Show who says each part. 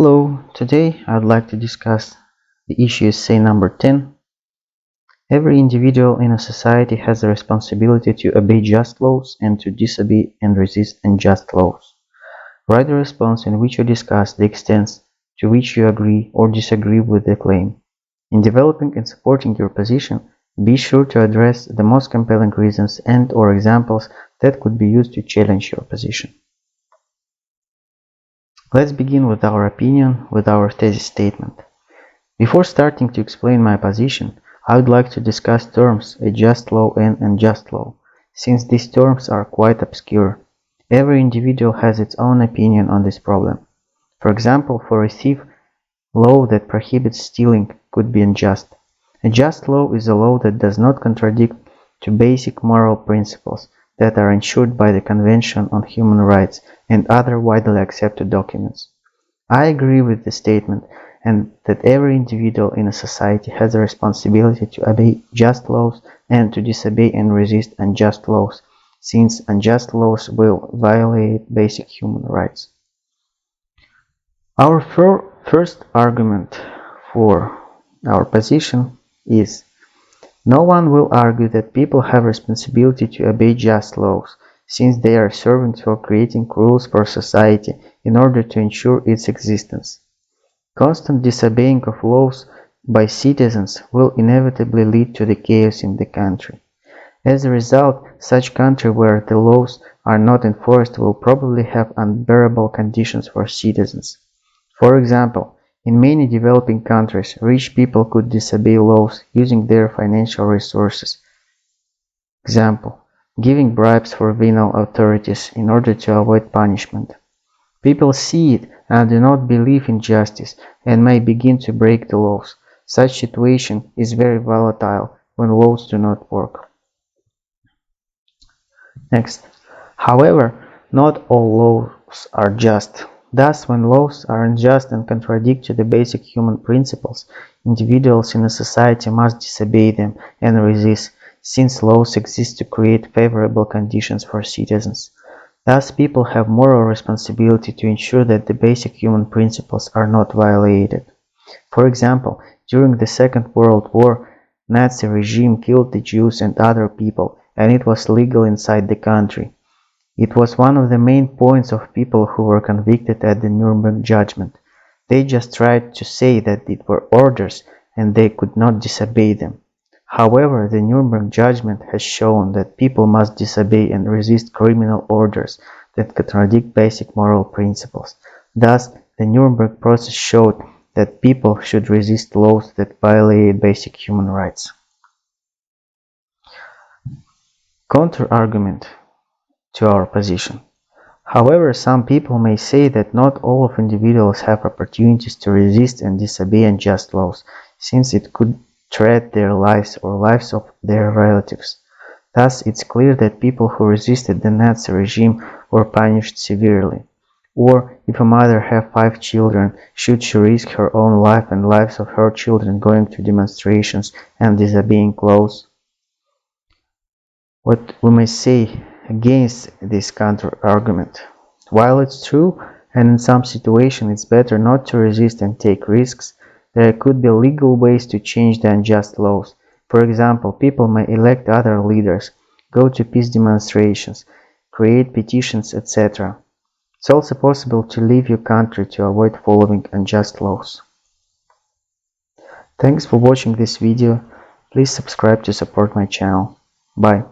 Speaker 1: Hello, today I'd like to discuss the issue essay number 10. Every individual in a society has the responsibility to obey just laws and to disobey and resist unjust laws. Write a response in which you discuss the extent to which you agree or disagree with the claim. In developing and supporting your position, be sure to address the most compelling reasons and/or examples that could be used to challenge your position. Let's begin with our opinion with our thesis statement. Before starting to explain my position, I would like to discuss terms a just law and unjust law, since these terms are quite obscure. Every individual has its own opinion on this problem. For example, for a thief, law that prohibits stealing could be unjust. A just law is a law that does not contradict to basic moral principles that are ensured by the Convention on Human Rights and other widely accepted documents. I agree with the statement and that every individual in a society has a responsibility to obey just laws and to disobey and resist unjust laws, since unjust laws will violate basic human rights. Our first argument for our position is no one will argue that people have responsibility to obey just laws, since they are servants for creating rules for society in order to ensure its existence. Constant disobeying of laws by citizens will inevitably lead to the chaos in the country. As a result, such country where the laws are not enforced will probably have unbearable conditions for citizens. For example, in many developing countries, rich people could disobey laws using their financial resources. Example, giving bribes for venal authorities in order to avoid punishment. People see it and do not believe in justice and may begin to break the laws. Such situation is very volatile when laws do not work. Next. However, not all laws are just. Thus, when laws are unjust and contradict to the basic human principles, individuals in a society must disobey them and resist, since laws exist to create favorable conditions for citizens. Thus, people have moral responsibility to ensure that the basic human principles are not violated. For example, during the Second World War, Nazi regime killed the Jews and other people, and it was legal inside the country. It was one of the main points of people who were convicted at the Nuremberg judgment. They just tried to say that it were orders and they could not disobey them. However, the Nuremberg judgment has shown that people must disobey and resist criminal orders that contradict basic moral principles. Thus, the Nuremberg process showed that people should resist laws that violate basic human rights. Counter-argument to our position. However, some people may say that not all of individuals have opportunities to resist and disobey unjust laws, since it could threat their lives or lives of their relatives. Thus, it's clear that people who resisted the Nazi regime were punished severely. Or, if a mother have 5 children, should she risk her own life and lives of her children going to demonstrations and disobeying laws? What we may say against this counter-argument. While it's true, and in some situations it's better not to resist and take risks, there could be legal ways to change the unjust laws. For example, people may elect other leaders, go to peace demonstrations, create petitions, etc. It's also possible to leave your country to avoid following unjust laws. Thanks for watching this video. Please subscribe to support my channel. Bye.